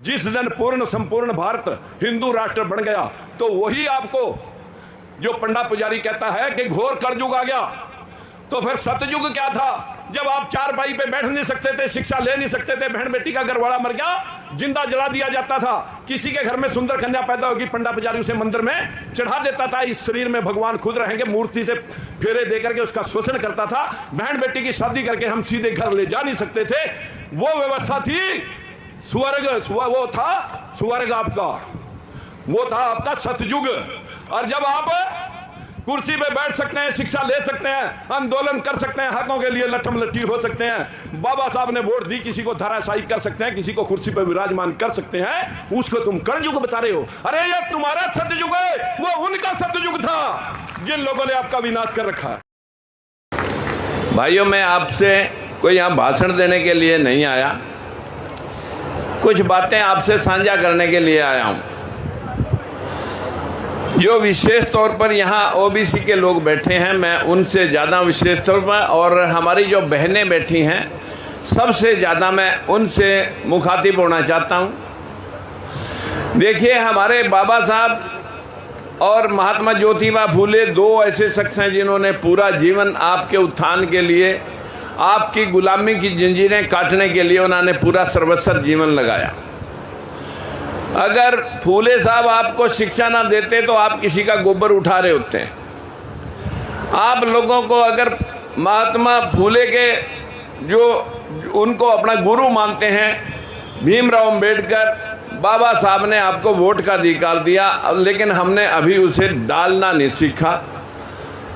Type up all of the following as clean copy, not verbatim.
जिस दिन पूर्ण संपूर्ण भारत हिंदू राष्ट्र बन गया तो वही आपको जो पंडा पुजारी कहता है कि घोर कलयुग आ गया। तो फिर सतयुग क्या था, जब आप चारपाई पे बैठ नहीं सकते थे, शिक्षा ले नहीं सकते थे, बहन बेटी का घरवाड़ा मर गया, जिंदा जला दिया जाता था। किसी के घर में सुंदर कन्या पैदा होगी, पंडा पुजारी उसे मंदिर में चढ़ा देता था। इस शरीर में भगवान खुद रहेंगे, मूर्ति से फेरे देकर के उसका शोषण करता था। बहन बेटी की शादी करके हम सीधे घर ले जा नहीं सकते थे। वो व्यवस्था थी स्वर्ग, वो था स्वर्ग आपका, वो था आपका सतयुग। और जब आप कुर्सी पे बैठ सकते हैं, शिक्षा ले सकते हैं, आंदोलन कर सकते हैं, हकों के लिए लठम लट्ठी हो सकते हैं, बाबा साहब ने वोट दी, किसी को धराशायी कर सकते हैं, किसी को कुर्सी पे विराजमान कर सकते हैं, उसको तुम कलयुग बता रहे हो। अरे ये तुम्हारा सतयुग है, वो उनका सतयुग था जिन लोगों ने आपका विनाश कर रखा है। भाइयों, मैं आपसे कोई यहाँ भाषण देने के लिए नहीं आया, कुछ बातें आपसे साझा करने के लिए आया हूँ। जो विशेष तौर पर यहाँ ओबीसी के लोग बैठे हैं, मैं उनसे ज़्यादा विशेष तौर पर, और हमारी जो बहनें बैठी हैं सबसे ज़्यादा मैं उनसे मुखातिब होना चाहता हूँ। देखिए, हमारे बाबा साहब और महात्मा ज्योतिबा फूले दो ऐसे शख्स हैं जिन्होंने पूरा जीवन आपके उत्थान के लिए, आपकी गुलामी की जंजीरें काटने के लिए उन्होंने पूरा सर्वस्व जीवन लगाया। अगर फूले साहब आपको शिक्षा ना देते तो आप किसी का गोबर उठा रहे होते हैं। आप लोगों को अगर महात्मा फूले के जो उनको अपना गुरु मानते हैं भीमराव अंबेडकर, बाबा साहब ने आपको वोट का अधिकार दिया, लेकिन हमने अभी उसे डालना नहीं सीखा।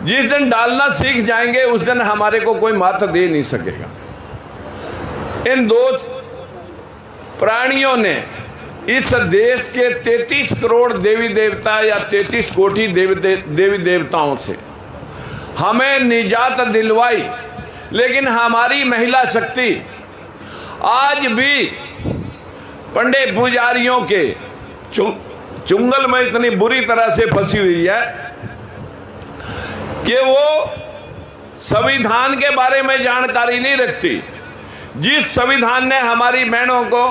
जिस दिन डालना सीख जाएंगे उस दिन हमारे को कोई मात दे नहीं सकेगा। इन दो प्राणियों ने इस देश के 33 करोड़ देवी देवता या 33 कोटि देवी देवताओं से हमें निजात दिलवाई, लेकिन हमारी महिला शक्ति आज भी पंडे पुजारियों के चुंगल में इतनी बुरी तरह से फंसी हुई है कि वो संविधान के बारे में जानकारी नहीं रखती। जिस संविधान ने हमारी बहनों को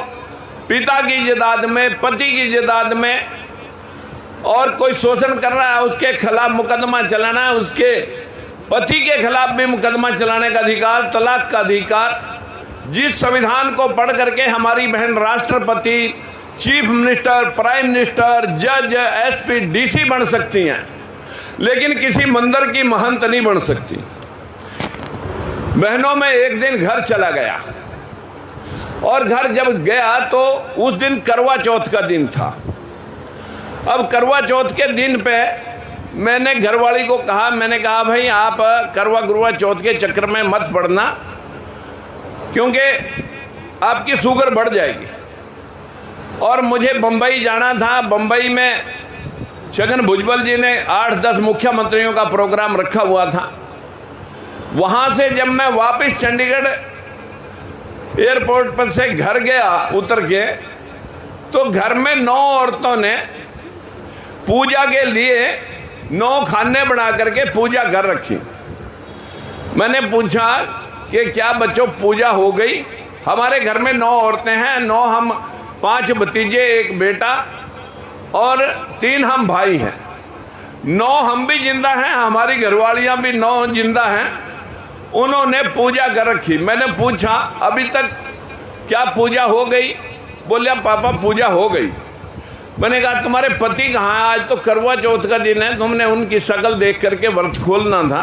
पिता की जायदाद में, पति की जायदाद में, और कोई शोषण कर रहा है उसके खिलाफ मुकदमा चलाना है, उसके पति के खिलाफ भी मुकदमा चलाने का अधिकार, तलाक का अधिकार, जिस संविधान को पढ़ करके हमारी बहन राष्ट्रपति, चीफ मिनिस्टर, प्राइम मिनिस्टर, जज, एसपी, डीसी बन सकती हैं, लेकिन किसी मंदिर की महंत नहीं बन सकती। बहनों में एक दिन घर चला गया, और घर जब गया तो उस दिन करवा चौथ का दिन था। अब करवा चौथ के दिन पे मैंने घरवाली को कहा, मैंने कहा भाई आप करवा चौथ के चक्कर में मत पड़ना, क्योंकि आपकी शुगर बढ़ जाएगी। और मुझे बम्बई जाना था। बम्बई में छगन भुजबल जी ने 8-10 मुख्यमंत्रियों का प्रोग्राम रखा हुआ था। वहाँ से जब मैं वापस चंडीगढ़ एयरपोर्ट पर से घर गया उतर के, तो घर में 9 औरतों ने पूजा के लिए 9 खाने बना करके पूजा कर रखी। मैंने पूछा कि क्या बच्चों पूजा हो गई? हमारे घर में 9 औरतें हैं, 9 हम 5 भतीजे, 1 बेटा और 3 हम भाई हैं। 9 हम भी जिंदा हैं, हमारी घरवालियां भी 9 जिंदा हैं। उन्होंने पूजा कर रखी। मैंने पूछा अभी तक क्या पूजा हो गई? बोले पापा पूजा हो गई। मैंने कहा तुम्हारे पति कहाँ हैं? आज तो करवा चौथ का दिन है, तुमने उनकी शक्ल देख करके व्रत खोलना था,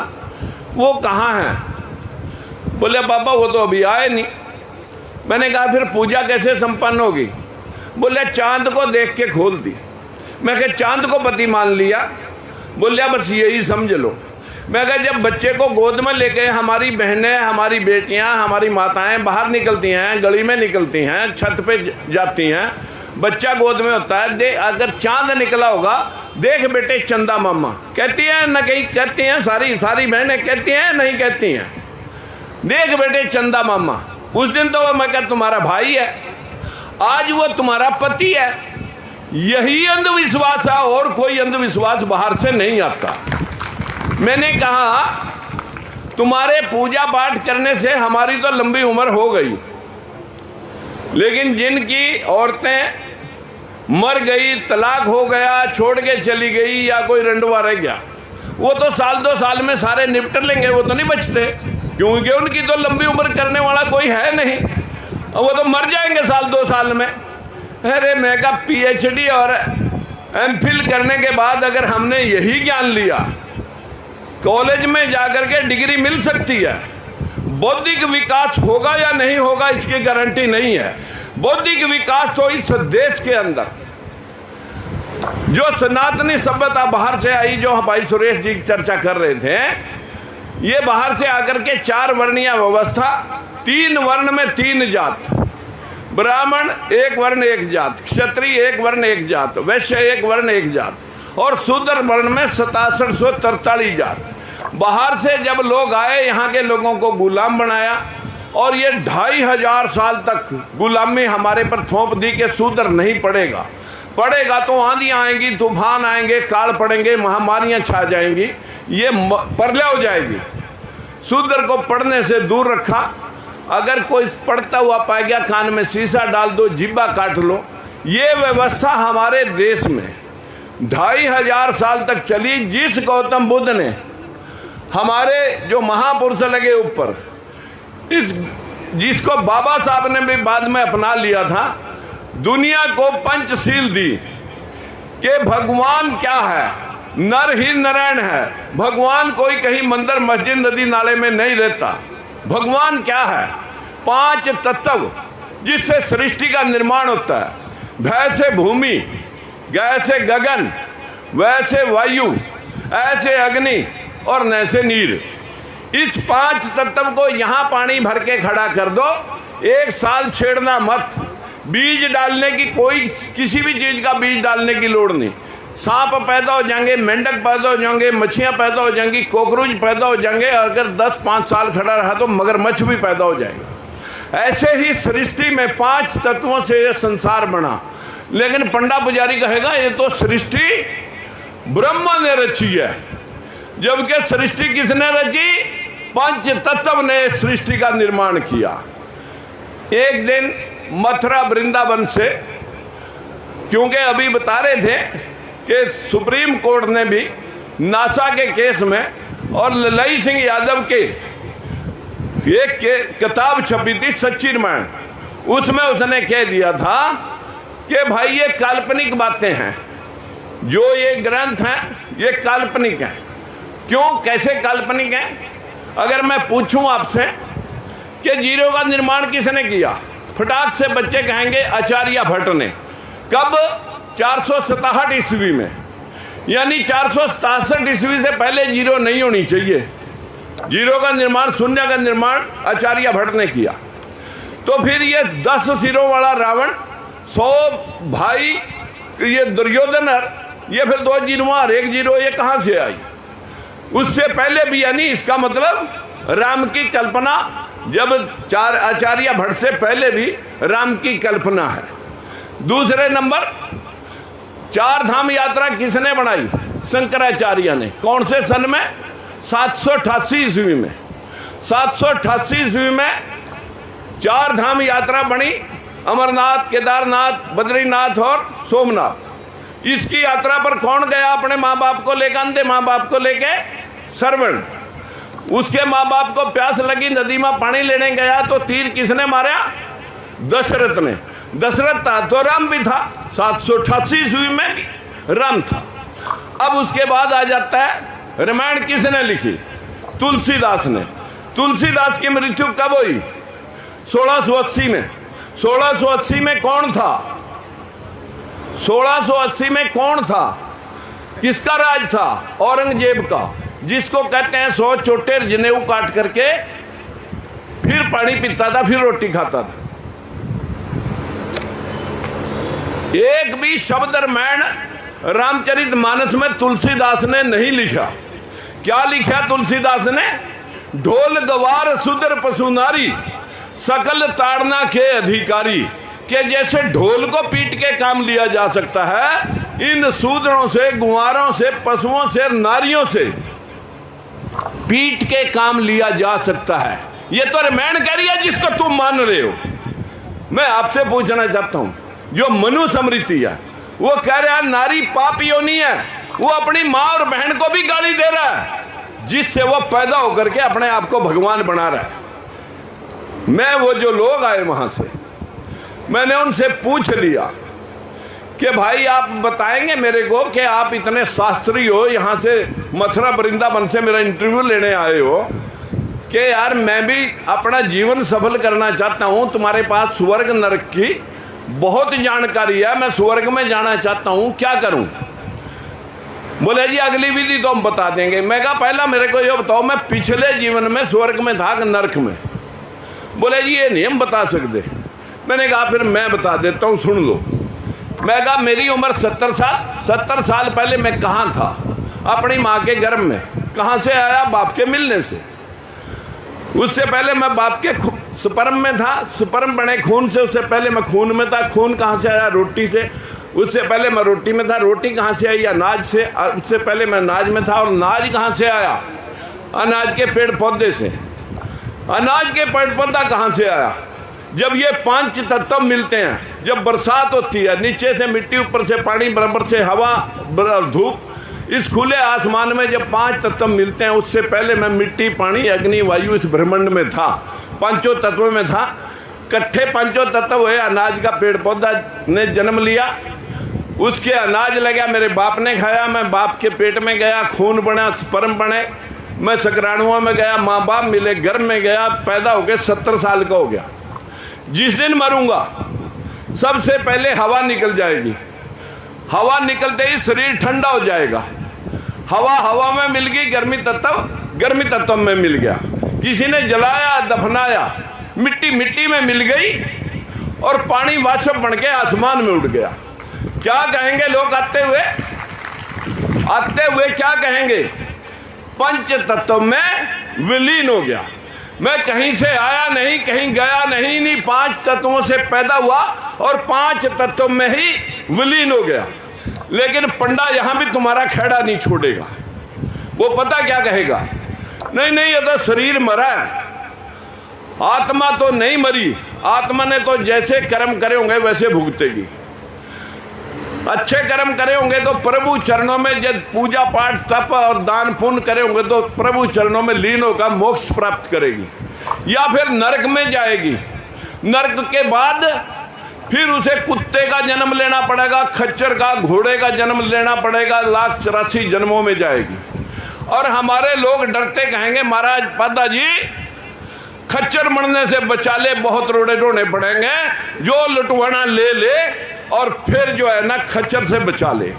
वो कहाँ हैं? बोले पापा वो तो अभी आए नहीं। मैंने कहा फिर पूजा कैसे संपन्न होगी? बोले चांद को देख के खोल दी। मैं कहा चांद को पति मान लिया? बोले बस यही समझ लो। मैं कहा जब बच्चे को गोद में लेके हमारी बहनें, हमारी बेटियां, हमारी माताएं बाहर निकलती हैं, गली में निकलती हैं, छत पे जाती हैं, बच्चा गोद में होता है, दे अगर चांद निकला होगा, देख बेटे चंदा मामा, कहती हैं न कहीं कहती हैं, सारी बहनें कहती हैं नहीं कहती हैं, देख बेटे चंदा मामा। उस दिन तो वो मैं कहा तुम्हारा भाई है, आज वो तुम्हारा पति है। यही अंधविश्वास है, और कोई अंधविश्वास बाहर से नहीं आता। मैंने कहा तुम्हारे पूजा पाठ करने से हमारी तो लंबी उम्र हो गई, लेकिन जिनकी औरतें मर गई, तलाक हो गया, छोड़ के चली गई या कोई रंडवा रह गया, वो तो साल 2 साल में सारे निपट लेंगे, वो तो नहीं बचते, क्योंकि उनकी तो लंबी उम्र करने वाला कोई है नहीं, वो तो मर जाएंगे साल 2 साल में। अरे मैं कहा PhD और MPhil करने के बाद अगर हमने यही ज्ञान लिया, कॉलेज में जाकर के डिग्री मिल सकती है, बौद्धिक विकास होगा या नहीं होगा इसकी गारंटी नहीं है। बौद्धिक विकास तो इस देश के अंदर जो सनातनी सभ्यता बाहर से आई, जो भाई सुरेश जी चर्चा कर रहे थे, ये बाहर से आकर के 4 वर्णीय व्यवस्था, 3 वर्ण में 3 जात, ब्राह्मण 1 वर्ण 1 जात, क्षत्रिय 1 वर्ण 1 जात, वैश्य 1 वर्ण 1 जात, और शूद्र वर्ण में 6743 जात। बाहर से जब लोग आए, यहाँ के लोगों को गुलाम बनाया, और ये 2500 साल तक गुलामी हमारे पर थोप दी कि शूद्र नहीं पड़ेगा, पड़ेगा तो आंधियां आएंगी, तूफान आएंगे, काल पड़ेंगे, महामारियां छा जाएंगी, ये परले हो जाएगी। शूद्र को पढ़ने से दूर रखा। अगर कोई पढ़ता हुआ पाया गया, कान में शीशा डाल दो, जिब्बा काट लो। ये व्यवस्था हमारे देश में 2500 साल तक चली। जिस गौतम बुद्ध ने हमारे जो महापुरुष लगे ऊपर, इस जिसको बाबा साहब ने भी बाद में अपना लिया था, दुनिया को पंचशील दी कि भगवान क्या है, नर ही नारायण है। भगवान कोई कहीं मंदिर मस्जिद नदी नाले में नहीं रहता। भगवान क्या है? 5 तत्व जिससे सृष्टि का निर्माण होता है। भय से भूमि, गय से गगन, वैसे वायु, ऐसे अग्नि और नैसे नीर। इस 5 तत्व को यहाँ पानी भर के खड़ा कर दो, 1 साल छेड़ना मत। बीज डालने की कोई, किसी भी चीज का बीज डालने की लोड़ नहीं। सांप पैदा हो जाएंगे, मेंढक पैदा हो जाएंगे, मच्छियां पैदा हो जाएंगी, कॉकरोच पैदा हो जाएंगे। अगर 10-5 साल खड़ा रहा तो मगरमच्छ भी पैदा हो जाएगा। ऐसे ही सृष्टि में 5 तत्वों से यह संसार बना। लेकिन पंडा पुजारी कहेगा ये तो सृष्टि ब्रह्मा ने रची है, जबकि सृष्टि किसने रची? 5 तत्व ने सृष्टि का निर्माण किया। एक दिन मथुरा वृंदावन से, क्योंकि अभी बता रहे थे कि सुप्रीम कोर्ट ने भी नासा के केस में और ललाई सिंह यादव के एक किताब छपी थी सच्ची रामायण, उसमें उसने कह दिया था कि भाई ये काल्पनिक बातें हैं, जो ये ग्रंथ हैं ये काल्पनिक हैं। क्यों, कैसे काल्पनिक हैं? अगर मैं पूछूं आपसे कि जीरो का निर्माण किसने किया, फटाक से बच्चे कहेंगे आचार्य भट्ट ने। कब? 467 ईस्वी में। यानी 467 ईस्वी से पहले जीरो नहीं होनी चाहिए। जीरो का निर्माण, शून्य का निर्माण आचार्य भट्ट ने किया। तो फिर ये 10 सिरों वाला रावण, 100 भाई, ये दुर्योधन, ये फिर 2 जीरो और 1 जीरो, ये कहां से आई? उससे पहले भी, यानी इसका मतलब राम की कल्पना, जब आचार्य भट्ट से पहले भी राम की कल्पना है। दूसरे नंबर, 4 धाम यात्रा किसने बनाई? शंकराचार्य ने। कौन से सन में? 788 ईस्वी में। 788 ईस्वी में 4 धाम यात्रा बनी, अमरनाथ, केदारनाथ, बद्रीनाथ और सोमनाथ। इसकी यात्रा पर कौन गया अपने माँ बाप को लेकर? अंधे माँ बाप को लेके श्रवण। उसके माँ बाप को प्यास लगी, नदी में पानी लेने गया तो तीर किसने मारा? दशरथ ने। दशरथ था तो राम भी था, 788 ईस्वी में भी राम था। अब उसके बाद आ जाता है रामायण किसने लिखी? तुलसीदास ने। तुलसीदास की मृत्यु कब हुई? 1680 में। 1680 में कौन था? 1680 में कौन था? किसका राज था? औरंगजेब का, जिसको कहते हैं 100 चोटे जनेऊ काट करके फिर पानी पीता था, फिर रोटी खाता था। एक भी शब्द रामायण रामचरितमानस में तुलसीदास ने नहीं लिखा। क्या लिखा तुलसीदास ने? ढोल गवार सुदर पशु नारी, सकल ताड़ना के अधिकारी। कि जैसे ढोल को पीट के काम लिया जा सकता है, इन शूद्रों से, गुआरों से, पशुओं से, नारियों से पीट के काम लिया जा सकता है। ये तो रामायण कह रही है जिसको तुम मान रहे हो। मैं आपसे पूछना चाहता हूं, जो मनु स्मृति है वो कह रहा है नारी पाप योनि है, वो अपनी माँ और बहन को भी गाली दे रहा है, जिससे वो पैदा होकर के अपने आप को भगवान बना रहा है। मैं वो जो लोग आए वहां से, मैंने उनसे पूछ लिया कि भाई आप बताएंगे मेरे को कि आप इतने शास्त्री हो, यहाँ से मथुरा वृंदावन से मेरा इंटरव्यू लेने आए हो, कि यार मैं भी अपना जीवन सफल करना चाहता हूँ, तुम्हारे पास स्वर्ग नरक की बहुत जानकारी है, मैं स्वर्ग में जाना चाहता हूँ, क्या करूँ? बोले जी अगली विधि तो हम बता देंगे। मैं कहा पहला मेरे को ये बताओ, मैं पिछले जीवन में स्वर्ग में था कि नरक में? बोले जी ये नहीं हम बता सकते। मैंने कहा फिर मैं बता देता हूँ, सुन लो। मैं कहा मेरी उम्र 70 साल पहले मैं कहाँ था? अपनी माँ के गर्भ में। कहाँ से आया? बाप के मिलने से। उससे पहले मैं बाप के स्पर्म में था, स्पर्म बने खून से, उससे पहले मैं खून में था। खून कहाँ से आया? रोटी से। उससे पहले मैं रोटी में था। रोटी कहाँ से आई? अनाज से। उससे पहले मैं अनाज में था। और अनाज कहाँ से आया? अनाज के पेड़ पौधे से। अनाज के पेड़ पौधा कहाँ से आया? जब ये 5 तत्व मिलते हैं, जब बरसात होती है, नीचे से मिट्टी, ऊपर से पानी, बराबर से हवा, धूप, इस खुले आसमान में जब 5 तत्व मिलते हैं, उससे पहले मैं मिट्टी, पानी, अग्नि, वायु इस ब्रह्मांड में था, 5 तत्वों में था। इकट्ठे 5 तत्व हुए, अनाज का पेड़ पौधा ने जन्म लिया, उसके अनाज लगा, मेरे बाप ने खाया, मैं बाप के पेट में गया, खून बना, स्पर्म बने, मैं शुक्राणुओं में गया, माँ बाप मिले, गर्भ में गया, पैदा हो गया, 70 साल का हो गया। जिस दिन मरूंगा सबसे पहले हवा निकल जाएगी। हवा निकलते ही शरीर ठंडा हो जाएगा। हवा में मिल गई, गर्मी तत्व में मिल गया। किसी ने जलाया, दफनाया, मिट्टी में मिल गई, और पानी वाष्प बन के आसमान में उड़ गया। क्या कहेंगे लोग आते हुए क्या कहेंगे? 5 तत्व में विलीन हो गया। मैं कहीं से आया नहीं, कहीं गया नहीं, 5 तत्वों से पैदा हुआ और 5 तत्वों में ही विलीन हो गया। लेकिन पंडा यहां भी तुम्हारा खेड़ा नहीं छोड़ेगा। वो पता क्या कहेगा? नहीं ये तो शरीर मरा है, आत्मा तो नहीं मरी। आत्मा ने तो जैसे कर्म करे होंगे वैसे भुगतेगी। अच्छे कर्म करे होंगे तो प्रभु चरणों में, जब पूजा पाठ तप और दान पुण्य करे होंगे तो प्रभु चरणों में लीन होकर मोक्ष प्राप्त करेगी, या फिर नरक में जाएगी। नरक के बाद फिर उसे कुत्ते का जन्म लेना पड़ेगा, खच्चर का, घोड़े का जन्म लेना पड़ेगा, 1,84 जन्मों में जाएगी। और हमारे लोग डरते कहेंगे महाराज पादाजी खच्चर मरने से बचा ले, बहुत रोड़े ढोने पड़ेंगे, जो लुटवाना ले और फिर जो है ना खच्चर से बचा ले।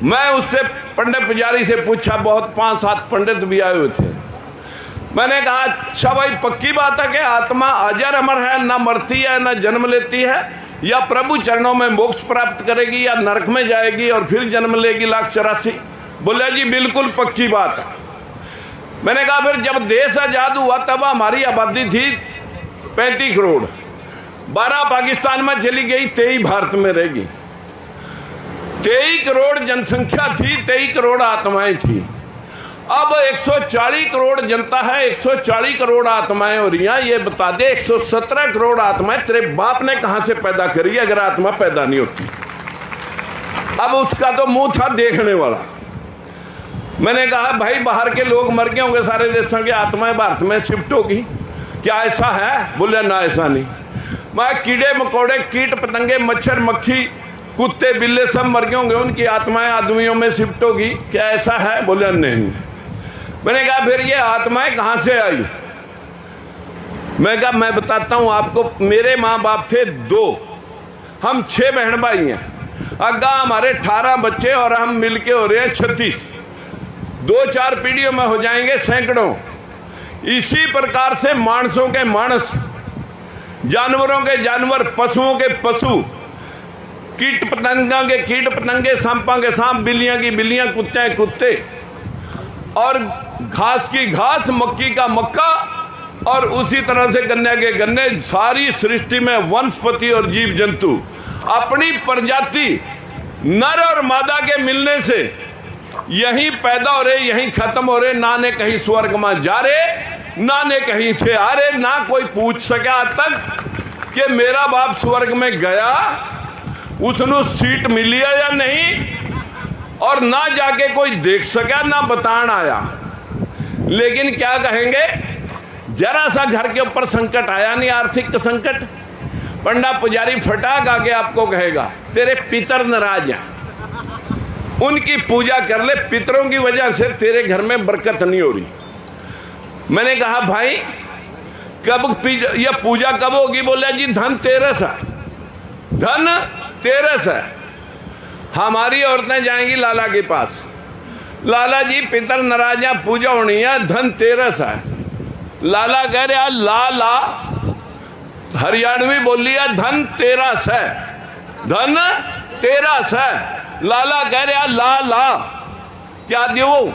मैं उससे पंडित पुजारी से पूछा, बहुत 5-7 पंडित भी आए हुए थे। मैंने कहा अच्छा भाई पक्की बात है कि आत्मा अजर अमर है, ना मरती है ना जन्म लेती है, या प्रभु चरणों में मोक्ष प्राप्त करेगी, या नरक में जाएगी और फिर जन्म लेगी 1,84? बोले जी बिल्कुल पक्की बात है। मैंने कहा फिर जब देश आजाद हुआ तब हमारी आबादी थी 35 करोड़, 12 पाकिस्तान में चली गई, 23 भारत में रहेगी। 23 करोड़ जनसंख्या थी, 23 करोड़ आत्माएं थी। अब 140 करोड़ जनता है, 140 करोड़ आत्माएं हो रही हैं। ये बता दे 117 करोड़ आत्माएं तेरे बाप ने कहां से पैदा करी अगर आत्मा पैदा नहीं होती? अब उसका तो मुंह था देखने वाला। मैंने कहा भाई बाहर के लोग मर गए होंगे, सारे देशों की आत्माएं भारत में शिफ्ट होगी, क्या ऐसा है? बोले ना ऐसा नहीं। मैं कीड़े मकोड़े, कीट पतंगे, मच्छर मक्खी, कुत्ते बिल्ले सब मर गए होंगे, उनकी आत्माएं आदमियों में शिफ्ट होगी, क्या ऐसा है? बोले नहीं। मैंने कहा फिर ये आत्माएं कहां से आई? मैं कहा मैं बताता हूं आपको। मेरे माँ बाप थे 2, हम 6 बहन भाई हैं। अग्गा हमारे 18 बच्चे और हम मिलके हो रहे हैं 36। 2-4 पीढ़ियों में हो जाएंगे सैकड़ों। इसी प्रकार से मानसों के मानस, जानवरों के जानवर, पशुओं के पशु, कीट पतंगा के कीट पतंगे, सांपा के सांप, बिल्लियां की बिल्लियां, कुत्ते कुत्ते, और घास की घास, मक्की का मक्का, और उसी तरह से गन्ने के गन्ने। सारी सृष्टि में वनस्पति और जीव जंतु अपनी प्रजाति नर और मादा के मिलने से यहीं पैदा हो रहे, यहीं खत्म हो रहे। ना ने कहीं स्वर्ग में जा रहे, ना ने कहीं से आ रहे, ना कोई पूछ सका आज तक कि मेरा बाप स्वर्ग में गया, उसनु सीट मिली है या नहीं, और ना जाके कोई देख सका ना बतान आया। लेकिन क्या कहेंगे, जरा सा घर के ऊपर संकट आया नहीं, आर्थिक संकट, पंडा पुजारी फटाक आके आपको कहेगा तेरे पितर नाराज हैं, उनकी पूजा कर ले, पितरों की वजह से तेरे घर में बरकत नहीं हो रही। मैंने कहा भाई कब यह पूजा कब होगी? बोले जी धनतेरस है, धनतेरस है। हमारी औरतें जाएंगी लाला के पास, लाला जी पितर नाराज हैं, पूजा होनी है, धनतेरस है। लाला कह रहे लाला, हरियाणवी बोली है धनतेरस है, धनतेरस है। लाला कह रहे लाला क्या दियो?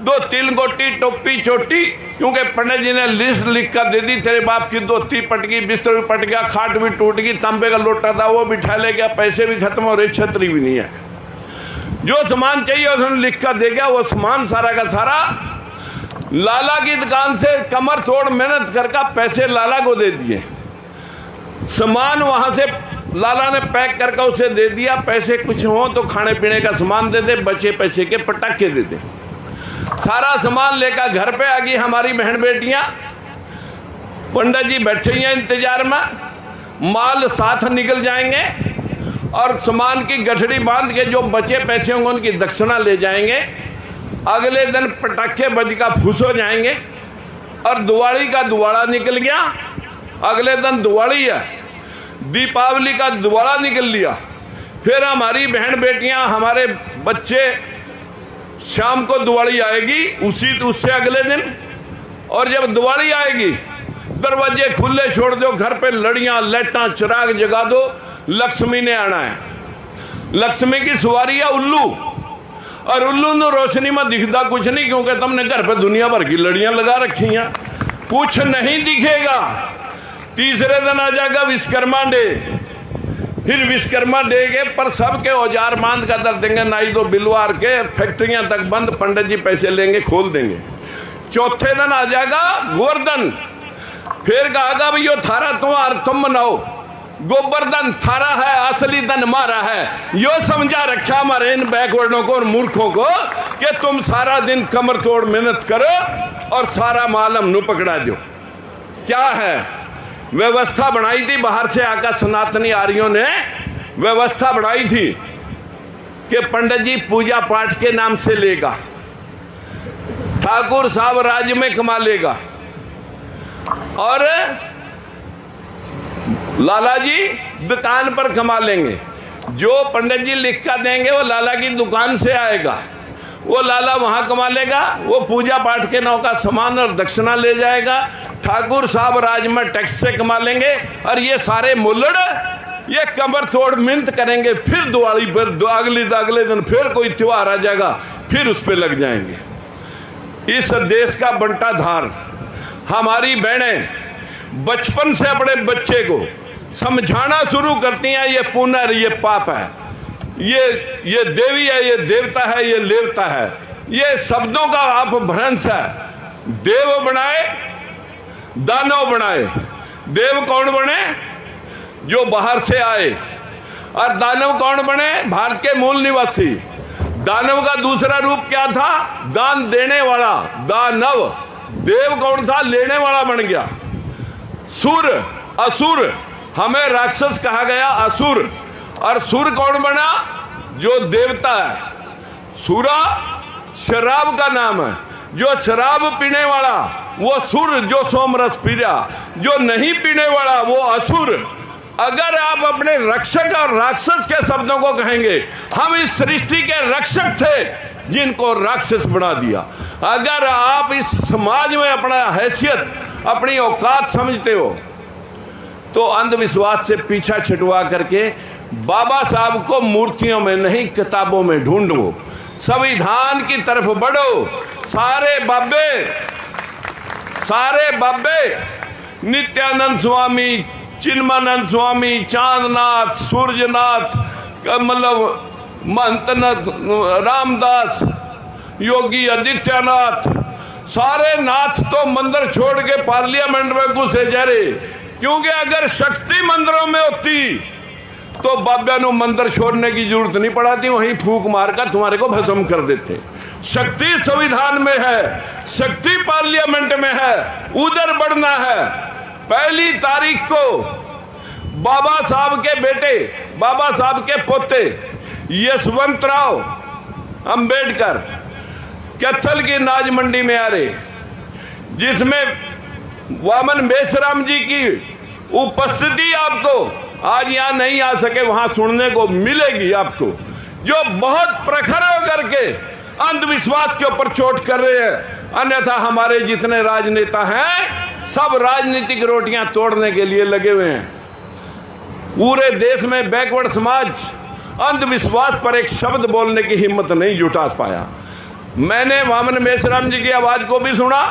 2 तिल गोटी टोपी चोटी, क्योंकि पंडित जी ने लिस्ट लिख कर दे दी, तेरे बाप की धोती पट गई, बिस्तर भी पट गया, खाट भी टूट गई, तांबे का लोटा था वो भी ठा ले गया, पैसे भी खत्म हो रहे, छतरी भी नहीं है। जो सामान चाहिए उसने लिख कर दे गया, वो सामान सारा का सारा लाला की दुकान से कमर तोड़ मेहनत करके पैसे लाला को दे दिए। सामान वहां से लाला ने पैक करके उसे दे दिया, पैसे कुछ हो तो खाने पीने का सामान दे दे, बचे पैसे के पटाखे दे दे। सारा सामान लेकर घर पे आ गई हमारी बहन बेटियां, पंडित जी बैठे हैं इंतजार में, माल साथ निकल जाएंगे और सामान की गठड़ी बांध के जो बचे पैसे होंगे उनकी दक्षिणा ले जाएंगे। अगले दिन पटाखे बज का फूस हो जाएंगे और दिवाली का दुआड़ा निकल गया। अगले दिन दिवाली है, दीपावली का दुआड़ा निकल लिया। फिर हमारी बहन बेटियां, हमारे बच्चे, शाम को दिवाली आएगी, उससे अगले दिन, और जब दिवाली आएगी दरवाजे खुले छोड़ दो, घर पे लड़ियां लाइटां चिराग जगा दो, लक्ष्मी ने आना है। लक्ष्मी की सवारी है उल्लू, और उल्लू ने रोशनी में दिखता कुछ नहीं, क्योंकि तुमने घर पे दुनिया भर की लड़ियां लगा रखी हैं, कुछ नहीं दिखेगा। तीसरे दिन आ जाएगा विश्वकर्मा डे, फिर विश्वकर्मा डे के पर सबके औजार बांध कर दर देंगे, नाई दो बिलवार के, फैक्ट्रियां तक बंद, पंडित जी पैसे लेंगे खोल देंगे। चौथे दिन आ जाएगा गोवर्धन, फिर कहा भाई यो थारा तुम्हार तुम मनाओ, गोवर्धन थारा है, असली धन मारा है। यो समझा रखा हमारे इन बैकवर्डों को और मूर्खों को कि तुम सारा दिन कमर तोड़ मेहनत करो और सारा माल हमनु पकड़ा दो। क्या है व्यवस्था बनाई थी, बाहर से आकर सनातनी आर्यों ने व्यवस्था बनाई थी कि पंडित जी पूजा पाठ के नाम से लेगा, ठाकुर साहब राज्य में कमा लेगा, और लाला जी दुकान पर कमा लेंगे। जो पंडित जी लिख कर देंगे वो लाला की दुकान से आएगा, वो लाला वहां कमा लेगा, वो पूजा पाठ के नाम का सामान और दक्षिणा ले जाएगा। ठाकुर साहब राज में टैक्स से कमा लेंगे, और ये सारे मुल्लड़ ये कमर तोड़ मिन्नत करेंगे। फिर दिवाली पर अगले दिन फिर कोई त्योहार आ जाएगा, फिर उस पर लग जाएंगे। इस देश का बंटा धार हमारी बहनें बचपन से अपने बच्चे को समझाना शुरू करती हैं, ये पुण्य ये पाप है, ये देवी है, ये देवता है, ये लेवता है। ये शब्दों का आप भ्रंश है। देव बनाए दानव बनाए। देव कौन बने? जो बाहर से आए। और दानव कौन बने? भारत के मूल निवासी। दानव का दूसरा रूप क्या था? दान देने वाला, दानव। देव कौन था? लेने वाला बन गया। सुर, असुर, हमें राक्षस कहा गया, असुर। और सुर कौन बना? जो देवता है। सुरा शराब का नाम है। जो शराब पीने वाला वो सुर, जो सोमरस पी रहा। जो नहीं पीने वाला वो असुर। अगर आप अपने रक्षक और राक्षस के शब्दों को कहेंगे, हम इस सृष्टि के रक्षक थे जिनको राक्षस बना दिया। अगर आप इस समाज में अपना हैसियत, अपनी औकात समझते हो, तो अंधविश्वास से पीछा छुटवा करके बाबा साहब को मूर्तियों में नहीं किताबों में ढूंढो, संविधान की तरफ बढ़ो। सारे बाबे नित्यानंद स्वामी, चिन्मानंद स्वामी, चांदनाथ, सूर्यनाथ, मतलब महंतनाथ, रामदास, योगी आदित्यनाथ, सारे नाथ तो मंदिर छोड़ के पार्लियामेंट में घुसे जा रहे। क्योंकि अगर शक्ति मंदिरों में होती तो बाबा नु मंदिर छोड़ने की जरूरत नहीं पड़ाती, वहीं फूंक मारकर तुम्हारे को भस्म कर देते। शक्ति संविधान में है, शक्ति पार्लियामेंट में है, उधर बढ़ना है। 1 तारीख को बाबा साहब के बेटे, बाबा साहब के पोते यशवंतराव अंबेडकर कैथल की नाज मंडी में आ रहे, जिसमें वामन मेश्राम जी की उपस्थिति आपको आज यहां नहीं आ सके, वहां सुनने को मिलेगी आपको, जो बहुत प्रखर होकर के अंधविश्वास के ऊपर चोट कर रहे हैं। अन्यथा हमारे जितने राजनेता हैं सब राजनीतिक रोटियां तोड़ने के लिए लगे हुए हैं। पूरे देश में बैकवर्ड समाज अंधविश्वास पर एक शब्द बोलने की हिम्मत नहीं जुटा पाया। मैंने वामन मेश्राम जी की आवाज को भी सुना,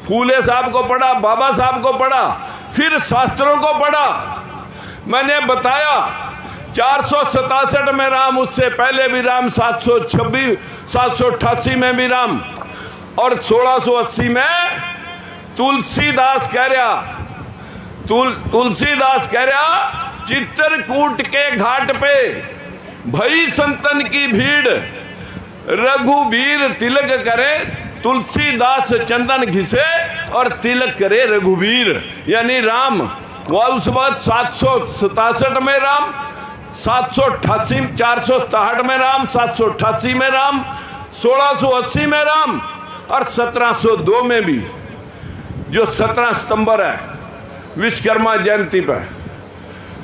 फूले साहब को पढ़ा, बाबा साहब को पढ़ा, फिर शास्त्रों को पढ़ा। मैंने बताया 467 में राम, उससे पहले भी राम, 726 788 में भी राम, और 1680 में तुलसीदास कह रहा, तुलसीदास कह रहा, चित्रकूट के घाट पे भई संतन की भीड़, रघुवीर तिलक करे, तुलसीदास चंदन घिसे और तिलक करे रघुवीर, यानी राम। वह उस वक्त 767 में राम, 788 467 में राम, 788 में राम, 1680 में राम, और 1702 में भी, जो 17 सितंबर है विश्वकर्मा जयंती पर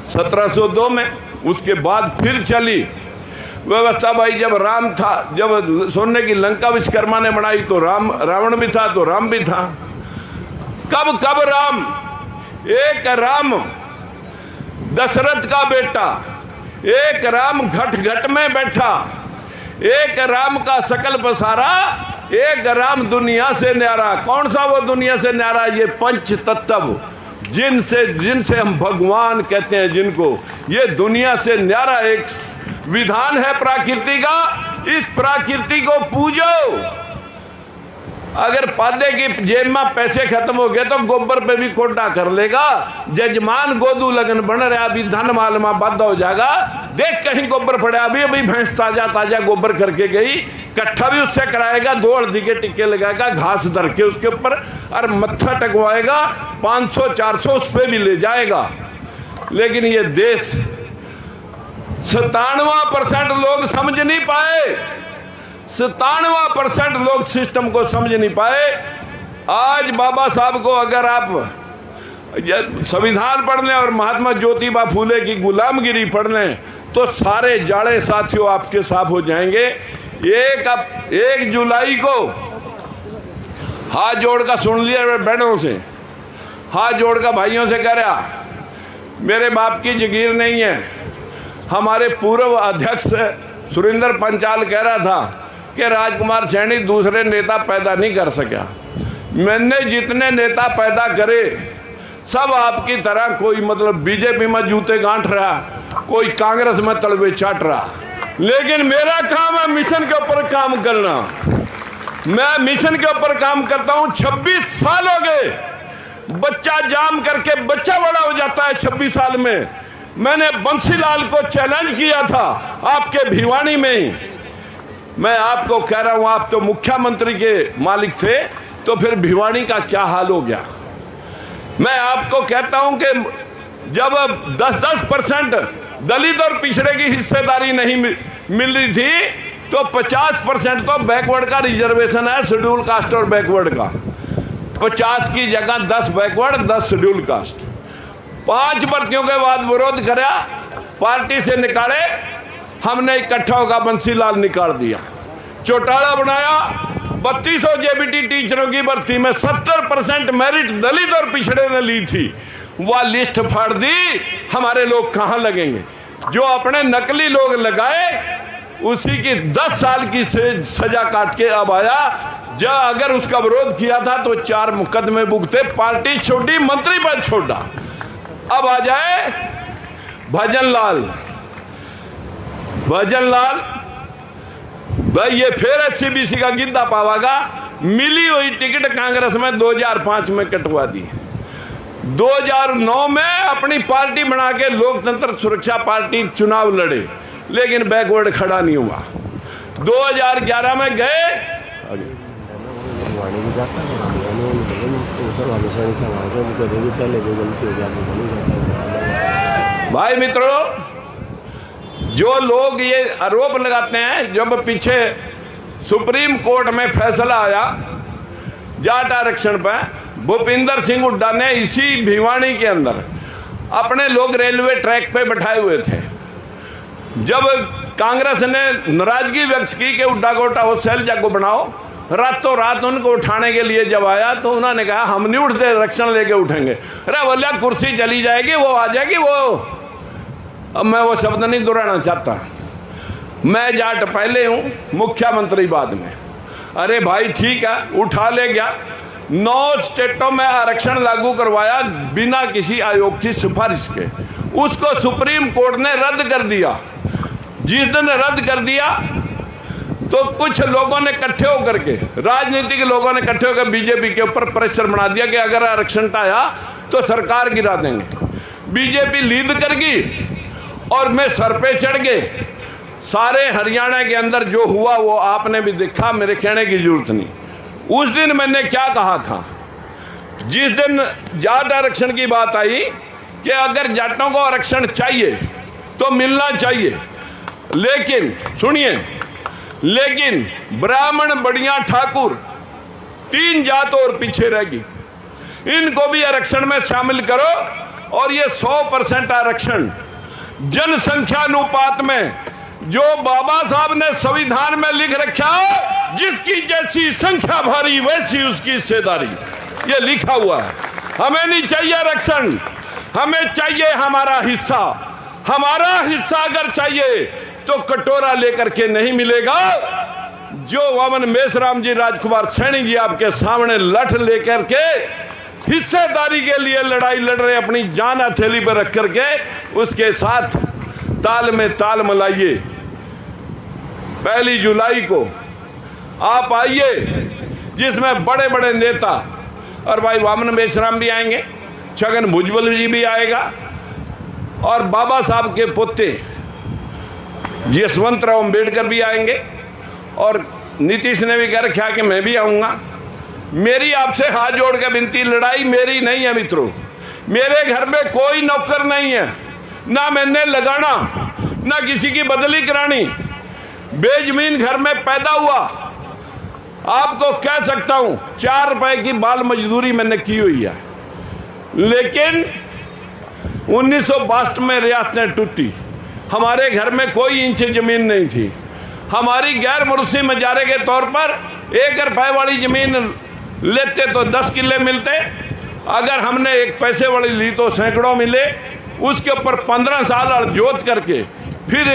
1702 में। उसके बाद फिर चली व्यवस्था भाई, जब राम था, जब सोने की लंका विश्वकर्मा ने बनाई तो राम, रावण भी था तो राम भी था। कब कब राम? एक राम दशरथ का बेटा, एक राम घट घट में बैठा, एक राम का सकल पसारा, एक राम दुनिया से न्यारा। कौन सा वो दुनिया से न्यारा? ये पंच तत्व, जिनसे हम भगवान कहते हैं, जिनको, ये दुनिया से न्यारा एक विधान है प्रकृति का। इस प्रकृति को पूजो। अगर पादे की जेब में पैसे खत्म हो गए तो गोबर पे भी कोटा कर लेगा। जजमान गोदू लगन बन रहा, अभी धन माल में बाधा हो जाएगा। देख कहीं गोबर पड़े, अभी अभी भैंस ताजा ताजा गोबर करके गई, कट्ठा भी उससे कराएगा, 2 हल्दी के टिक्के लगाएगा घास धर के उसके ऊपर, और मत्था टकवाएगा, 500-400 उस पर भी ले जाएगा। लेकिन ये देश 97% लोग समझ नहीं पाए, 97% लोग सिस्टम को समझ नहीं पाए। आज बाबा साहब को अगर आप संविधान पढ़ लें और महात्मा ज्योतिबा फूले की गुलामगिरी पढ़ लें तो सारे जाड़े साथियों आपके साफ हो जाएंगे। 1 जुलाई को हाथ जोड़कर सुन लिया, बहनों से हाथ जोड़कर भाइयों से कह रहा, मेरे बाप की जगीर नहीं है। हमारे पूर्व अध्यक्ष सुरेंद्र पंचाल कह रहा था कि राजकुमार सैनी दूसरे नेता पैदा नहीं कर सका। मैंने जितने नेता पैदा करे सब आपकी तरह, कोई मतलब बीजेपी में जूते गांठ रहा, कोई कांग्रेस में तलवे चाट रहा। लेकिन मेरा काम है मिशन के ऊपर काम करना। मैं मिशन के ऊपर काम करता हूं। 26 साल हो गए, बच्चा जाम करके बच्चा बड़ा हो जाता है 26 साल में। मैंने बंसीलाल को चैलेंज किया था आपके भिवानी में ही। मैं आपको कह रहा हूं, आप तो मुख्यमंत्री के मालिक थे, तो फिर भिवानी का क्या हाल हो गया। मैं आपको कहता हूं कि जब 10% दलित और पिछड़े की हिस्सेदारी नहीं मिल रही थी, तो 50% तो बैकवर्ड का रिजर्वेशन है, शेड्यूल कास्ट और बैकवर्ड का। 50 की जगह 10 बैकवर्ड, 10 शेड्यूल कास्ट। 5 भर्तियों के बाद विरोध करा, पार्टी से निकाले, हमने इकट्ठा होकर बंसीलाल निकाल दिया, चौटाला बनाया। 3200 जेबीटी टीचरों की भर्ती में 70% मेरिट दलित और पिछड़े ने ली थी। वह लिस्ट फाड़ दी, हमारे लोग कहां लगेंगे? जो अपने नकली लोग लगाए उसी की 10 साल की सजा काट के अब आया। जब अगर उसका विरोध किया था तो 4 मुकदमे भुगते, पार्टी छोड़ी, मंत्री पद छोड़ा। अब आ जाए भजन लाल भाई, ये फिर एससीबीसी का गिद्दा पावागा। मिली हुई टिकट कांग्रेस में 2005 में कटवा दी। 2009 में अपनी पार्टी बना के लोकतंत्र सुरक्षा पार्टी चुनाव लड़े, लेकिन बैकवर्ड खड़ा नहीं हुआ। 2011 में गए, भाई मित्रों, जो लोग ये आरोप लगाते हैं, जब पीछे सुप्रीम कोर्ट में फैसला आया जाट आरक्षण पर, भूपिंदर सिंह हुड्डा ने इसी भिवानी के अंदर अपने लोग रेलवे ट्रैक पे बैठाए हुए थे। जब कांग्रेस ने नाराजगी व्यक्त की कि हुड्डा को उठाओ, शैलजा को बनाओ, रातों रात उनको उठाने के लिए जब आया तो उन्होंने कहा हम नहीं उठते, आरक्षण लेके उठेंगे। अरे बोलिया कुर्सी चली जाएगी, वो आ जाएगी वो। अब मैं वो शब्द नहीं दोहराना चाहता, मैं जाट पहले हूँ, मुख्यमंत्री बाद में। अरे भाई ठीक है, उठा ले गया, 9 स्टेटों में आरक्षण लागू करवाया बिना किसी आयोग की सिफारिश के। उसको सुप्रीम कोर्ट ने रद्द कर दिया। जिस दिन रद्द कर दिया तो कुछ लोगों ने इकट्ठे होकर के, राजनीतिक लोगों ने इकट्ठे होकर बीजेपी के ऊपर प्रेशर बना दिया कि अगर आरक्षण आया तो सरकार गिरा देंगे। बीजेपी लीड कर गई और मैं सर पे चढ़ गए। सारे हरियाणा के अंदर जो हुआ वो आपने भी देखा, मेरे कहने की जरूरत नहीं। उस दिन मैंने क्या कहा था, जिस दिन जाट आरक्षण की बात आई कि अगर जाटों को आरक्षण चाहिए तो मिलना चाहिए, लेकिन सुनिए, लेकिन ब्राह्मण, बढ़िया, ठाकुर 3 जात और पीछे रहेगी, इनको भी आरक्षण में शामिल करो। और ये 100% आरक्षण जनसंख्या अनुपात में, जो बाबा साहब ने संविधान में लिख रखा, जिसकी जैसी संख्या भारी वैसी उसकी हिस्सेदारी, ये लिखा हुआ है। हमें नहीं चाहिए आरक्षण, हमें चाहिए हमारा हिस्सा। हमारा हिस्सा अगर चाहिए तो कटोरा लेकर के नहीं मिलेगा। जो वामन मेसराम जी, राजकुमार सैनी जी आपके सामने लठ लेकर के हिस्सेदारी के लिए लड़ाई लड़ रहे, अपनी जान हथेली पर रख करके, उसके साथ ताल में ताल मिलाइए। 1 जुलाई को आप आइए, जिसमें बड़े बड़े नेता, और भाई वामन मेश्राम भी आएंगे, छगन भुजबल जी भी आएगा, और बाबा साहब के पोते यशवंतराव अम्बेडकर भी आएंगे, और नीतीश ने भी कह रखा कि मैं भी आऊँगा। मेरी आपसे हाथ जोड़ के विनती, लड़ाई मेरी नहीं है मित्रों, मेरे घर में कोई नौकर नहीं है, ना मैंने लगाना, ना किसी की बदली करानी। बेजमीन घर में पैदा हुआ, आपको कह सकता हूं 4 रुपए की बाल मजदूरी मैंने की हुई है। लेकिन 1962 में रियासतें टूटी, हमारे घर में कोई इंच जमीन नहीं थी। हमारी गैर मुर्सी मजारे के तौर पर 1 रुपए वाली जमीन लेते तो 10 किले मिलते, अगर हमने 1 पैसे वाली ली तो सैकड़ों मिले। उसके ऊपर 15 साल जोत करके फिर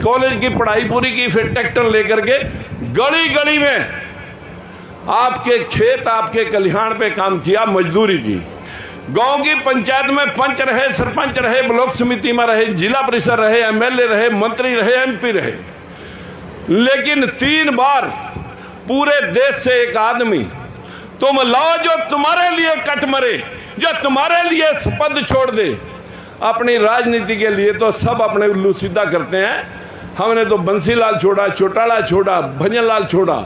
कॉलेज की पढ़ाई पूरी की, फिर ट्रैक्टर लेकर के गली गली में आपके खेत, आपके कल्याण पे काम किया, मजदूरी की। गांव की पंचायत में पंच रहे, सरपंच रहे, ब्लॉक समिति में रहे, जिला परिषद रहे, एमएलए रहे, मंत्री रहे, एमपी रहे। लेकिन 3 बार पूरे देश से एक आदमी तुम लाओ जो तुम्हारे लिए कट मरे, जो तुम्हारे लिए पद छोड़ दे। अपनी राजनीति के लिए तो सब अपने उल्लू सीधा करते हैं। हमने तो बंसीलाल छोड़ा, चौटाला छोड़ा, भजनलाल छोड़ा,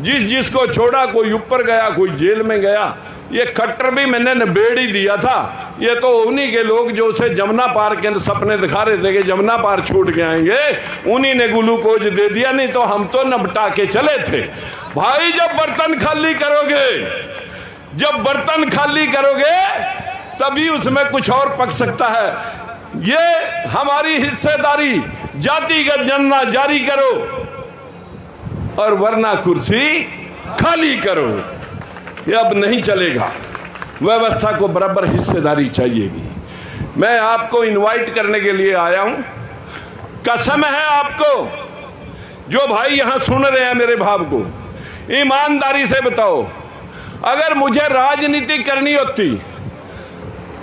जिसको छोड़ा कोई ऊपर गया, कोई जेल में गया। ये खट्टर भी मैंने निबेड़ ही दिया था। ये तो उन्हीं के लोग जो उसे जमुना पार के सपने दिखा रहे थे कि जमुना पार छूट के आएंगे, उन्हीं ने ग्लूकोज दे दिया, नहीं तो हम तो नपटा के चले थे। भाई जब बर्तन खाली करोगे, जब बर्तन खाली करोगे तभी उसमें कुछ और पक सकता है। ये हमारी हिस्सेदारी जातिगत जनना जारी करो और वरना कुर्सी खाली करो। ये अब नहीं चलेगा, व्यवस्था को बराबर हिस्सेदारी चाहिएगी। मैं आपको इनवाइट करने के लिए आया हूं। कसम है आपको, जो भाई यहां सुन रहे हैं मेरे भाव को, ईमानदारी से बताओ, अगर मुझे राजनीति करनी होती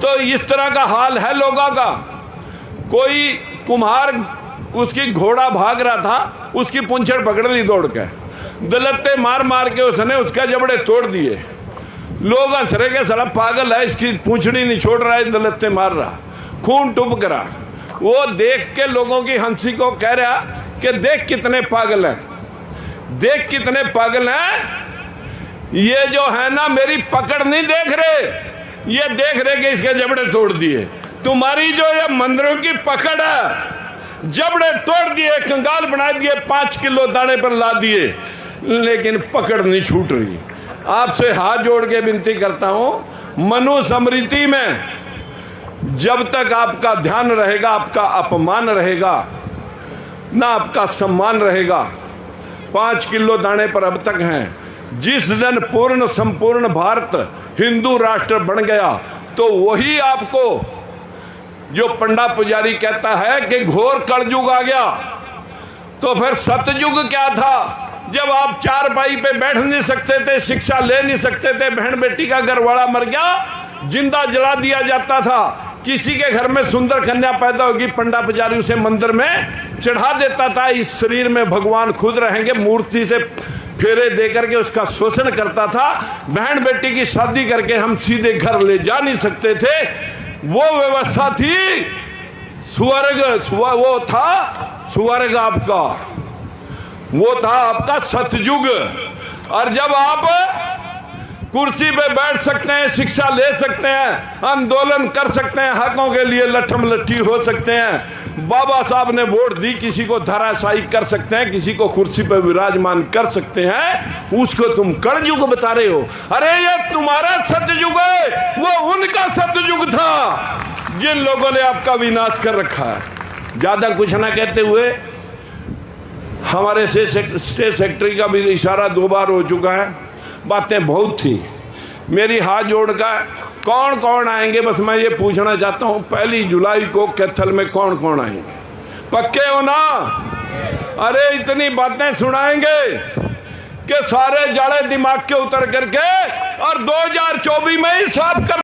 तो इस तरह का हाल है लोगों का। कोई कुम्हार, उसकी घोड़ा भाग रहा था, उसकी पूंछड़ पकड़ ली दौड़ के, दलत्ते मार मार के उसने उसका जबड़े तोड़ दिए। लोग हंस रहे के साला पागल है, इसकी पूंछड़ी नहीं छोड़ रहा है, दलत्ते मार रहा, खून टूप करा। वो देख के लोगों की हंसी को कह रहा कि देख कितने पागल हैं, देख कितने पागल हैं। ये जो है ना मेरी पकड़ नहीं देख रहे, ये देख रहे कि इसके जबड़े तोड़ दिए। तुम्हारी जो ये मंदिरों की पकड़ है, जबड़े तोड़ दिए, कंगाल बना दिए, 5 किलो दाने पर ला दिए, लेकिन पकड़ नहीं छूट रही। आपसे हाथ जोड़ के विनती करता हूं, मनुस्मृति में जब तक आपका ध्यान रहेगा, आपका अपमान रहेगा ना आपका सम्मान रहेगा। 5 किलो दाने पर अब तक हैं। जिस दिन पूर्ण संपूर्ण भारत हिंदू राष्ट्र बन गया तो वही आपको जो पंडा पुजारी कहता है कि घोर कलयुग आ गया। तो फिर सतयुग क्या था, जब आप चारपाई पे बैठ नहीं सकते थे, शिक्षा ले नहीं सकते थे, बहन बेटी का घरवाड़ा मर गया, जिंदा जला दिया जाता था। किसी के घर में सुंदर कन्या पैदा होगी, पंडा पुजारी उसे मंदिर में चढ़ा देता था। इस शरीर में भगवान खुद रहेंगे, मूर्ति से फेरे दे करके उसका शोषण करता था। बहन बेटी की शादी करके हम सीधे घर ले जा नहीं सकते थे। वो व्यवस्था थी, स्वर्ग वो था स्वर्ग आपका, वो था आपका सतयुग। और जब आप कुर्सी पे बैठ सकते हैं, शिक्षा ले सकते हैं, आंदोलन कर सकते हैं, हकों के लिए लठम लट्ठी हो सकते हैं, बाबा साहब ने वोट दी, किसी को धराशायी कर सकते हैं, किसी को कुर्सी पे विराजमान कर सकते हैं, उसको तुम कलयुग बता रहे हो। अरे ये तुम्हारा सतयुग है, वो उनका सतयुग था जिन लोगों ने आपका विनाश कर रखा है। ज्यादा कुछ ना कहते हुए, हमारे स्टेट सेक्रेटरी का भी इशारा 2 बार हो चुका है, बातें बहुत थी। मेरी हाथ जोड़कर कौन कौन आएंगे, बस मैं ये पूछना चाहता हूँ, 1 जुलाई को कैथल में कौन कौन आएंगे? पक्के हो ना? अरे इतनी बातें सुनाएंगे कि सारे जाड़े दिमाग के उतर करके और 2024 में ही साफ कर